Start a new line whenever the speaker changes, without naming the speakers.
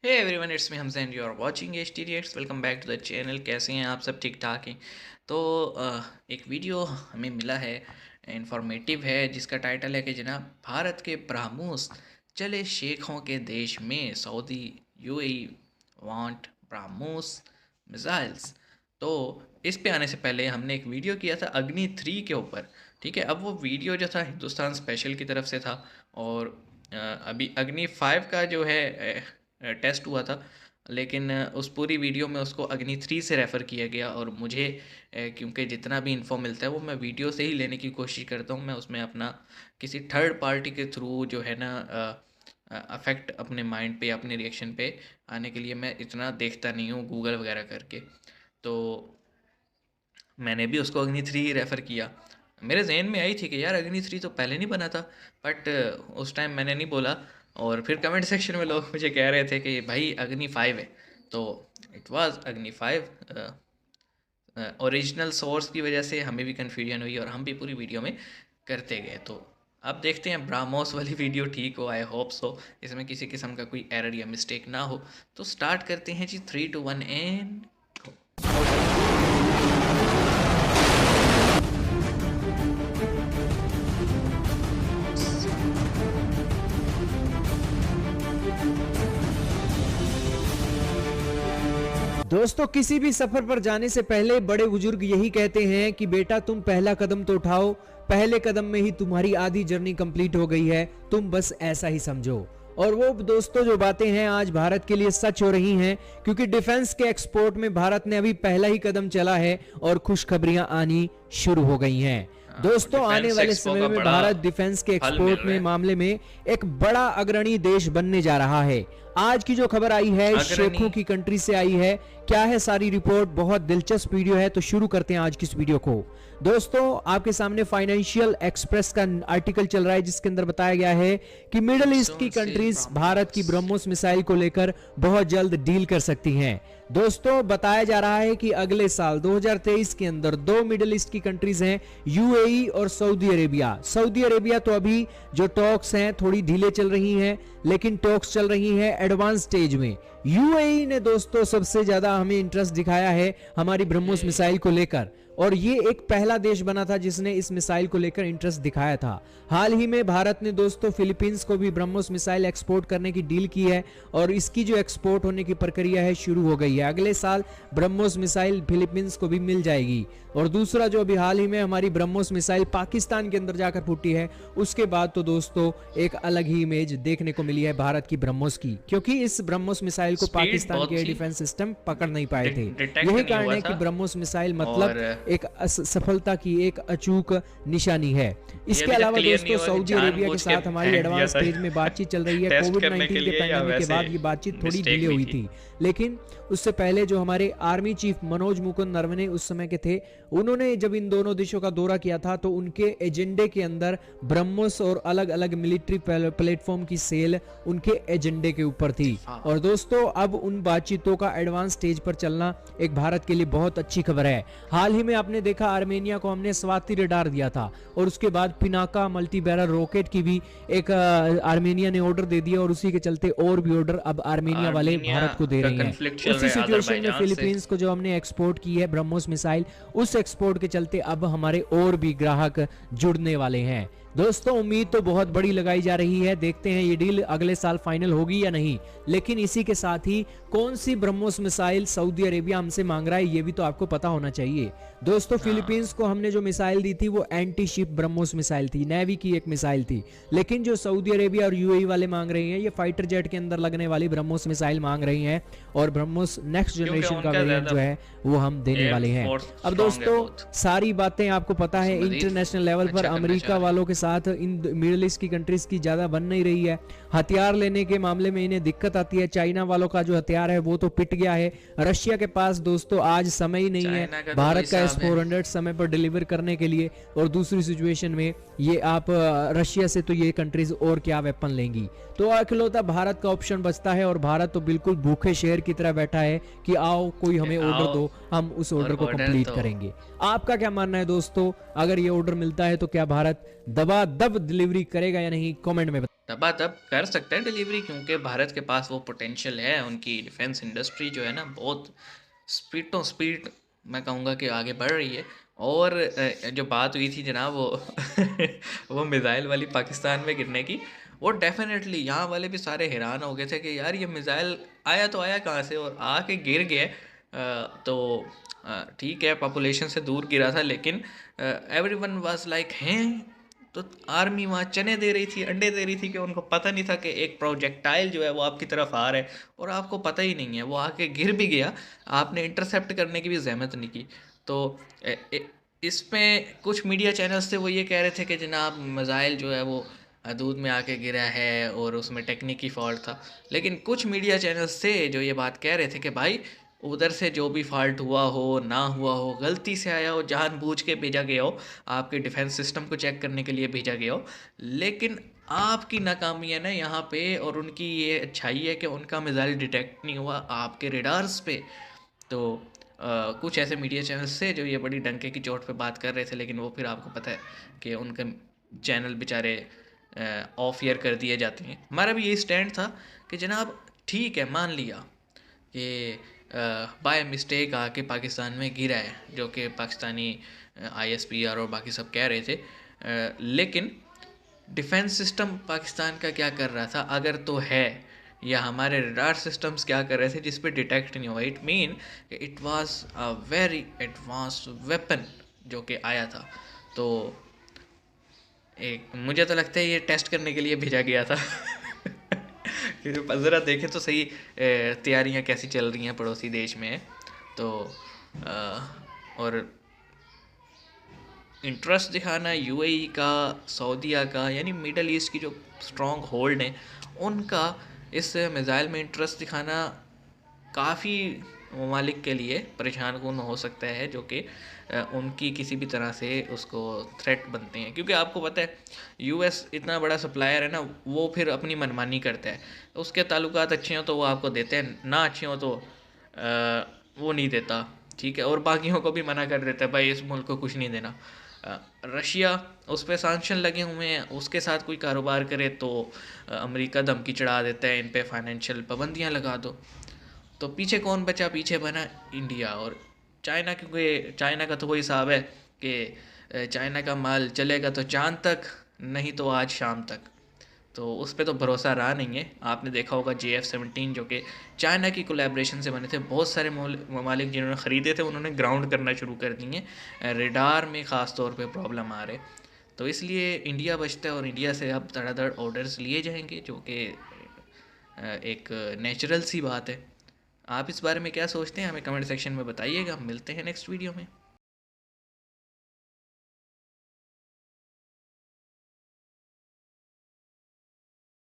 Hey everyone, it's me Hamza and you are watching H T X. Welcome back to the channel. कैसे हैं आप सब? ठीक ठाक हैं। तो एक वीडियो हमें मिला है, इंफॉर्मेटिव है, जिसका टाइटल है कि जनाब भारत के ब्राह्मोस चले शेखों के देश में, Saudi UAE want BrahMos missiles. तो इस पे आने से पहले हमने एक वीडियो किया था अग्नि 3 के ऊपर। ठीक है, अब वो वीडियो जो था हिंदुस्तान स्पेशल की तरफ से था, और अभी अग्नि 5 का जो है टेस्ट हुआ था, लेकिन उस पूरी वीडियो में उसको अग्नि 3 से रेफ़र किया गया। और मुझे क्योंकि जितना भी इन्फो मिलता है वो मैं वीडियो से ही लेने की कोशिश करता हूँ। मैं उसमें अपना किसी थर्ड पार्टी के थ्रू जो है ना अफेक्ट अपने माइंड पे, अपने रिएक्शन पे आने के लिए मैं इतना देखता नहीं हूँ गूगल वगैरह करके। तो मैंने भी उसको अग्नि 3 ही रेफ़र किया। मेरे जहन में आई थी कि यार अग्नि 3 तो पहले नहीं बना था, बट उस टाइम मैंने नहीं बोला। और फिर कमेंट सेक्शन में लोग मुझे कह रहे थे कि भाई अग्नि 5 है। तो इट वाज अग्नि 5। ओरिजिनल सोर्स की वजह से हमें भी कन्फ्यूजन हुई और हम भी पूरी वीडियो में करते गए। तो अब देखते हैं ब्राह्मोस वाली वीडियो ठीक हो, आई होप सो, इसमें किसी किस्म का कोई एरर या मिस्टेक ना हो। तो स्टार्ट करते हैं जी, 3 2 1 एंड
दोस्तों, किसी भी सफर पर जाने से पहले बड़े बुजुर्ग यही कहते हैं कि बेटा तुम पहला कदम तो उठाओ, पहले कदम में ही तुम्हारी आधी जर्नी कंप्लीट हो गई है, तुम बस ऐसा ही समझो। और वो दोस्तों जो बातें हैं आज भारत के लिए सच हो रही हैं, क्योंकि डिफेंस के एक्सपोर्ट में भारत ने अभी पहला ही कदम चला है और खुशखबरियां आनी शुरू हो गई हैं। दोस्तों, आने वाले समय में भारत डिफेंस के एक्सपोर्ट में मामले में एक बड़ा अग्रणी देश बनने जा रहा है। आज की जो खबर आई है शेखों की कंट्री से आई है। क्या है सारी रिपोर्ट? बहुत दिलचस्प वीडियो है, तो शुरू करते हैं आज की इस वीडियो को। दोस्तों, आपके सामने फाइनेंशियल एक्सप्रेस का आर्टिकल चल रहा है, जिसके अंदर बताया गया है कि मिडिल ईस्ट की कंट्रीज भारत की ब्रह्मोस मिसाइल को लेकर बहुत जल्द डील कर सकती हैं। दोस्तों, बताया जा रहा है कि अगले साल 2023 के अंदर दो मिडिल ईस्ट की कंट्रीज हैं, यूएई और सऊदी अरेबिया। सऊदी अरेबिया तो अभी जो टॉक्स हैं थोड़ी ढीले चल रही हैं, लेकिन टॉक्स चल रही हैं एडवांस स्टेज में। यूएई ने दोस्तों सबसे ज्यादा हमें इंटरेस्ट दिखाया है हमारी ब्रह्मोस मिसाइल को लेकर, और ये एक पहला देश बना था जिसने इस मिसाइल को लेकर इंटरेस्ट दिखाया था। हाल ही में भारत ने दोस्तों फिलीपींस को भी ब्रह्मोस मिसाइल एक्सपोर्ट करने की डील की है, और इसकी जो एक्सपोर्ट होने की प्रक्रिया है शुरू हो गई है। अगले साल ब्रह्मोस मिसाइल फिलीपींस को भी मिल जाएगी। और दूसरा, जो अभी हाल ही में हमारी ब्रह्मोस मिसाइल पाकिस्तान के अंदर जाकर फूटी है, उसके बाद तो दोस्तों एक अलग ही इमेज देखने को मिली है भारत की ब्रह्मोस की, क्योंकि इस ब्रह्मोस मिसाइल को पाकिस्तान के डिफेंस सिस्टम पकड़ नहीं पाए थे। यही कारण है कि ब्रह्मोस मिसाइल मतलब एक सफलता की एक अचूक निशानी है। इसके अलावा दोस्तों, सऊदी अरेबिया के साथ हमारी एडवांस स्टेज में बातचीत चल रही है। कोविड-19 के पैंडेमिक के बाद ये बातचीत थोड़ी डिले हुई थी, लेकिन उससे पहले जो हमारे आर्मी चीफ मनोज मुकुंद नरवणे उस समय के थे, उन्होंने जब इन दोनों देशों का दौरा किया था तो उनके एजेंडे के अंदर ब्रह्मोस और अलग अलग मिलिट्री प्लेटफॉर्म की सेल उनके एजेंडे के ऊपर थी। और दोस्तों, अब उन बातचीतों का एडवांस स्टेज पर चलना एक भारत के लिए बहुत अच्छी खबर है। हाल ही में आपने देखा आर्मेनिया को हमने स्वाति रडार दिया था, और उसके बाद पिनाका मल्टी बैरल रॉकेट की भी एक आर्मेनिया ने ऑर्डर दे दिया, और उसी के चलते और भी ऑर्डर अब आर्मेनिया वाले भारत को दे रहे हैं। उसी सिचुएशन में फिलीपींस को जो हमने एक्सपोर्ट की है ब्रह्मोस मिसाइल, उस एक्सपोर्ट के चलते अब हमारे और भी ग्राहक जुड़ने वाले हैं। दोस्तों, उम्मीद तो बहुत बड़ी लगाई जा रही है, देखते हैं ये डील अगले साल फाइनल होगी या नहीं। लेकिन इसी के साथ ही कौन सी ब्रह्मोस मिसाइल सऊदी अरेबिया हमसे मांग रहा है ये भी तो आपको पता होना चाहिए। दोस्तों, फिलीपींस को हमने जो मिसाइल दी थी वो एंटी शिप ब्रह्मोस मिसाइल थी, नेवी की एक मिसाइल थी। लेकिन जो सऊदी अरेबिया और यूएई वाले मांग रहे हैं, ये फाइटर जेट के अंदर लगने वाली ब्रह्मोस मिसाइल मांग रही हैं, और ब्रह्मोस नेक्स्ट जनरेशन का वेरिएंट जो है वो हम देने वाले हैं। अब दोस्तों, सारी बातें आपको पता है इंटरनेशनल लेवल पर अमेरिका वालों के साथ इन मिडिल ईस्ट की कंट्रीज की ज्यादा बन नहीं रही है। हथियार लेने के मामले में इन्हें दिक्कत आती है। चाइना वालों का जो हथियार है वो तो पिट गया है। रशिया के पास दोस्तों आज समय ही नहीं है भारत का S-400 समय पर डिलीवर करने के लिए, और दूसरी सिचुएशन में ये आप रशिया से तो ये कंट्रीज और क्या वेपन लेंगी। तो अकेलौता भारत का ऑप्शन बचता है, और भारत तो बिल्कुल भूखे शेर की तरह बैठा है कि आओ कोई हमें ऑर्डर दो, हम उस ऑर्डर को कंप्लीट करेंगे। आपका क्या मानना है दोस्तों? अगर ये ऑर्डर मिलता है तो क्या भारत दबा दब डिलीवरी करेगा या नहीं? कमेंट में
दबादब कर सकता है डिलीवरी, क्योंकि भारत के पास वो पोटेंशियल है। उनकी डिफेंस इंडस्ट्री जो है ना, बहुत स्पीडों स्पीड मैं कहूँगा कि आगे बढ़ रही है। और जो बात हुई थी जनाब वो वो मिज़ाइल वाली पाकिस्तान में गिरने की, वो डेफिनेटली यहाँ वाले भी सारे हैरान हो गए थे कि यार ये मिज़ाइल आया तो आया कहाँ से और आके गिर गया। तो ठीक है, पॉपुलेशन से दूर गिरा था, लेकिन एवरीवन वाज लाइक हैं। तो आर्मी वहाँ चने दे रही थी, अंडे दे रही थी कि उनको पता नहीं था कि एक प्रोजेक्टाइल जो है वो आपकी तरफ आ रहा है और आपको पता ही नहीं है, वो आके गिर भी गया, आपने इंटरसेप्ट करने की भी जहमत नहीं की। तो इसमें कुछ मीडिया चैनल्स थे वो ये कह रहे थे कि जनाब मिज़ाइल जो है वो हदूद में आके गिरा है और उसमें टेक्निकी फॉल्ट था। लेकिन कुछ मीडिया चैनल्स थे जो ये बात कह रहे थे कि भाई उधर से जो भी फॉल्ट हुआ हो ना हुआ हो, गलती से आया हो, जानबूझ के भेजा गया हो, आपके डिफेंस सिस्टम को चेक करने के लिए भेजा गया हो, लेकिन आपकी नाकामी है ना यहाँ पे, और उनकी ये अच्छाई है कि उनका मिज़ाइल डिटेक्ट नहीं हुआ आपके रेडार्स पे। तो कुछ ऐसे मीडिया चैनल्स थे जो ये बड़ी डंके की चोट पे बात कर रहे थे, लेकिन वो फिर आपको पता है कि उनके चैनल बेचारे ऑफ ईयर कर दिए जाते हैं। हमारा भी यही स्टैंड था कि जनाब ठीक है, मान लिया कि बाय मिस्टेक आके पाकिस्तान में गिरा है, जो कि पाकिस्तानी ISPR और बाकी सब कह रहे थे, लेकिन डिफेंस सिस्टम पाकिस्तान का क्या कर रहा था अगर तो है, या हमारे रडार सिस्टम्स क्या कर रहे थे जिस पे डिटेक्ट नहीं हुआ। It mean it was a very advance weapon जो कि आया था। तो एक मुझे तो लगता है ये टेस्ट करने के लिए भेजा गया था कि ज़रा देखें तो सही तैयारियां कैसी चल रही हैं पड़ोसी देश में। तो और इंटरेस्ट दिखाना UAE का, सऊदीया का, यानी मिडल ईस्ट की जो स्ट्रॉन्ग होल्ड हैं उनका इस मिज़ाइल में इंटरेस्ट दिखाना काफ़ी ममालिक के लिए परेशान कुन हो सकता है, जो कि उनकी किसी भी तरह से उसको थ्रेट बनते हैं। क्योंकि आपको पता है US इतना बड़ा सप्लायर है ना, वो फिर अपनी मनमानी करता है। उसके ताल्लुकात अच्छे हों तो वो आपको देते हैं, ना अच्छे हों तो वो नहीं देता, ठीक है, और बाकियों को भी मना कर देता है भाई इस मुल्क को कुछ नहीं देना। रशिया, उस पर सैंक्शन लगे हुए हैं, उसके साथ कोई कारोबार करे तो अमेरिका धमकी चढ़ा देता है इन पे फाइनेंशियल पाबंदियाँ लगा दो। तो पीछे कौन बचा, पीछे बना इंडिया और चाइना, क्योंकि चाइना का तो वही हिसाब है कि चाइना का माल चलेगा तो चांद तक, नहीं तो आज शाम तक। तो उस पर तो भरोसा रहा नहीं है। आपने देखा होगा JF-17 जो कि चाइना की कोलैबोरेशन से बने थे, बहुत सारे ममालिक जिन्होंने ख़रीदे थे उन्होंने ग्राउंड करना शुरू कर दिए, रेडार में ख़ास तौर पे प्रॉब्लम आ रहे। तो इसलिए इंडिया बचता है और इंडिया से अब धड़ाधड़ ऑर्डर्स लिए जाएंगे, जो कि एक नेचुरल सी बात है। आप इस बारे में क्या सोचते हैं हमें कमेंट सेक्शन में बताइएगा। मिलते हैं नेक्स्ट वीडियो में।